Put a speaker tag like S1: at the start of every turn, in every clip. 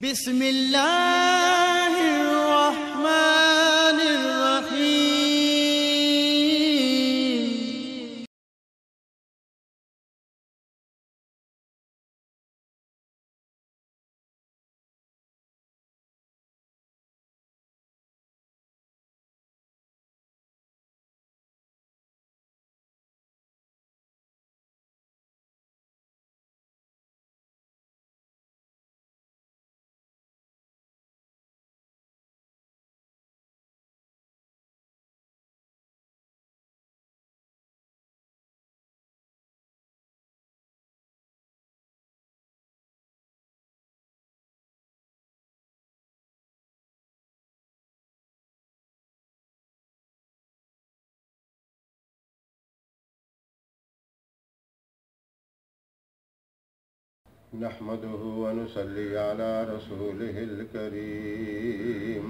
S1: بسم اللہ الرحمن الرحیم۔
S2: نحمده ونصلي على رسوله الكريم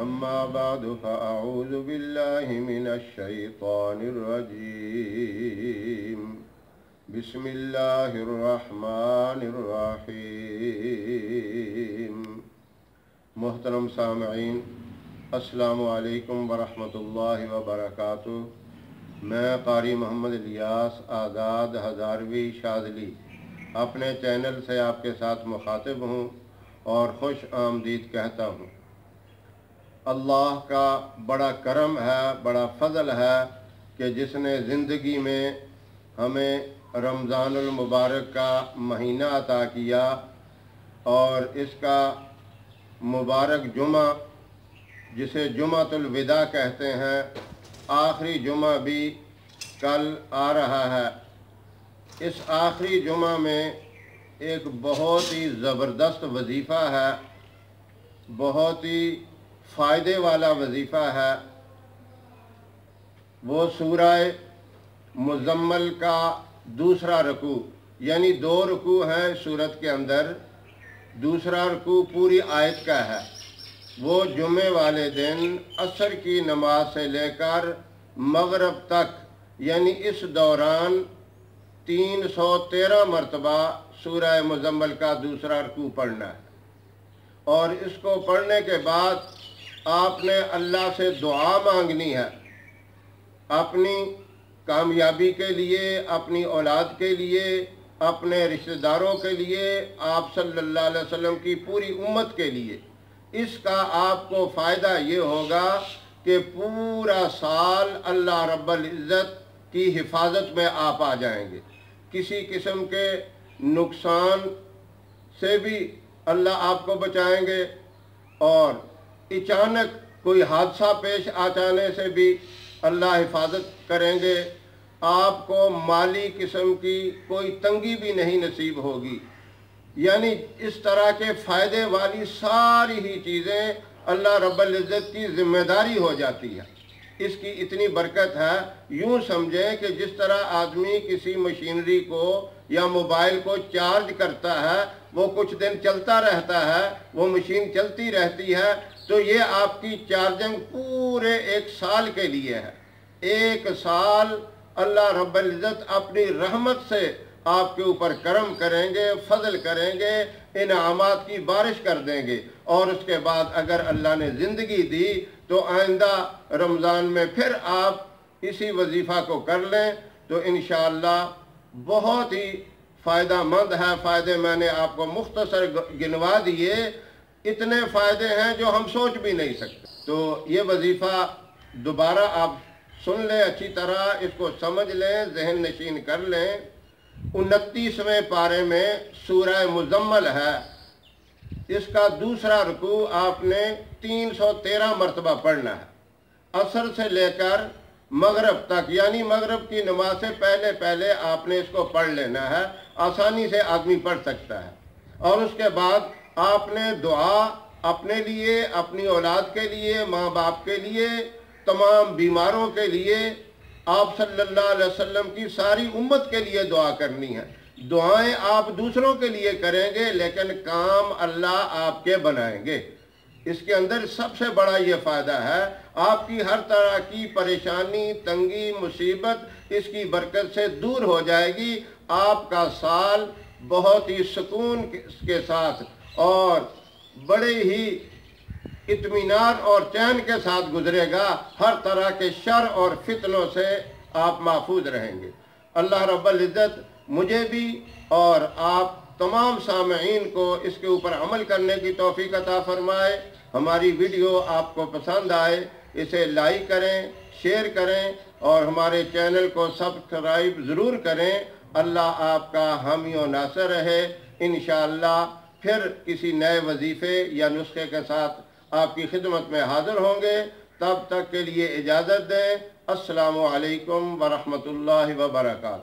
S2: أما بعد فأعوذ بالله من الشيطان الرجيم بسم الله الرحمن الرحيم۔ محترم سامعین، السلام علیکم ورحمۃ اللہ وبرکاتہ۔ میں قاری محمد الیاس آزاد ہزاروی شاذلی اپنے چینل سے آپ کے ساتھ مخاطب ہوں اور خوش آمدید کہتا ہوں۔ اللہ کا بڑا کرم ہے، بڑا فضل ہے کہ جس نے زندگی میں ہمیں رمضان المبارک کا مہینہ عطا کیا اور اس کا مبارک جمعہ جسے جمعۃ الوداع کہتے ہیں، آخری جمعہ بھی کل آ رہا ہے۔ اس آخری جمعہ میں ایک بہت ہی زبردست وظیفہ ہے، بہت ہی فائدے والا وظیفہ ہے۔ وہ سورہ مزمل کا دوسرا رکوع، یعنی 2 رکوع ہیں سورت کے اندر، دوسرا رکوع پوری آیت کا ہے۔ وہ جمعے والے دن عصر کی نماز سے لے کر مغرب تک، یعنی اس دوران 313 مرتبہ سورہ مزمل کا دوسرا رکوع پڑھنا ہے، اور اس کو پڑھنے کے بعد آپ نے اللہ سے دعا مانگنی ہے، اپنی کامیابی کے لیے، اپنی اولاد کے لیے، اپنے رشتہ داروں کے لیے، آپ صلی اللہ علیہ وسلم کی پوری امت کے لیے۔ اس کا آپ کو فائدہ یہ ہوگا کہ پورا سال اللہ رب العزت کی حفاظت میں آپ آ جائیں گے، کسی قسم کے نقصان سے بھی اللہ آپ کو بچائیں گے، اور اچانک کوئی حادثہ پیش آ جانے سے بھی اللہ حفاظت کریں گے۔ آپ کو مالی قسم کی کوئی تنگی بھی نہیں نصیب ہوگی، یعنی اس طرح کے فائدے والی ساری ہی چیزیں اللہ رب العزت کی ذمہ داری ہو جاتی ہے۔ اس کی اتنی برکت ہے، یوں سمجھیں کہ جس طرح آدمی کسی مشینری کو یا موبائل کو چارج کرتا ہے، وہ کچھ دن چلتا رہتا ہے، وہ مشین چلتی رہتی ہے، تو یہ آپ کی چارجنگ پورے 1 سال کے لیے ہے۔ 1 سال اللہ رب العزت اپنی رحمت سے آپ کے اوپر کرم کریں گے، فضل کریں گے، انعامات کی بارش کر دیں گے، اور اس کے بعد اگر اللہ نے زندگی دی تو آئندہ رمضان میں پھر آپ اسی وظیفہ کو کر لیں تو انشاءاللہ بہت ہی فائدہ مند ہے۔ فائدے میں نے آپ کو مختصر گنوا دیے، اتنے فائدے ہیں جو ہم سوچ بھی نہیں سکتے۔ تو یہ وظیفہ دوبارہ آپ سن لیں، اچھی طرح اس کو سمجھ لیں، ذہن نشین کر لیں۔ 29ویں پارے میں سورہ مزمل ہے، اس کا دوسرا رکوع آپ نے 313 مرتبہ پڑھنا ہے، عصر سے لے کر مغرب تک، یعنی مغرب کی نماز سے پہلے پہلے آپ نے اس کو پڑھ لینا ہے، آسانی سے آدمی پڑھ سکتا ہے۔ اور اس کے بعد آپ نے دعا اپنے لیے، اپنی اولاد کے لیے، ماں باپ کے لیے، تمام بیماروں کے لیے، آپ صلی اللہ علیہ وسلم کی ساری امت کے لیے دعا کرنی ہے۔ دعائیں آپ دوسروں کے لیے کریں گے، لیکن کام اللہ آپ کے بنائیں گے۔ اس کے اندر سب سے بڑا یہ فائدہ ہے، آپ کی ہر طرح کی پریشانی، تنگی، مصیبت اس کی برکت سے دور ہو جائے گی۔ آپ کا سال بہت ہی سکون کے ساتھ اور بڑے ہی اطمینان اور چین کے ساتھ گزرے گا، ہر طرح کے شر اور فتنوں سے آپ محفوظ رہیں گے۔ اللہ رب العزت مجھے بھی اور آپ تمام سامعین کو اس کے اوپر عمل کرنے کی توفیق عطا فرمائے۔ ہماری ویڈیو آپ کو پسند آئے اسے لائک کریں، شیئر کریں اور ہمارے چینل کو سبسکرائب ضرور کریں۔ اللہ آپ کا حامی و ناصر رہے۔ انشاءاللہ پھر کسی نئے وظیفے یا نسخے کے ساتھ آپ کی خدمت میں حاضر ہوں گے۔ تب تک کے لیے اجازت دیں۔ السلام علیکم ورحمۃ اللہ وبرکاتہ۔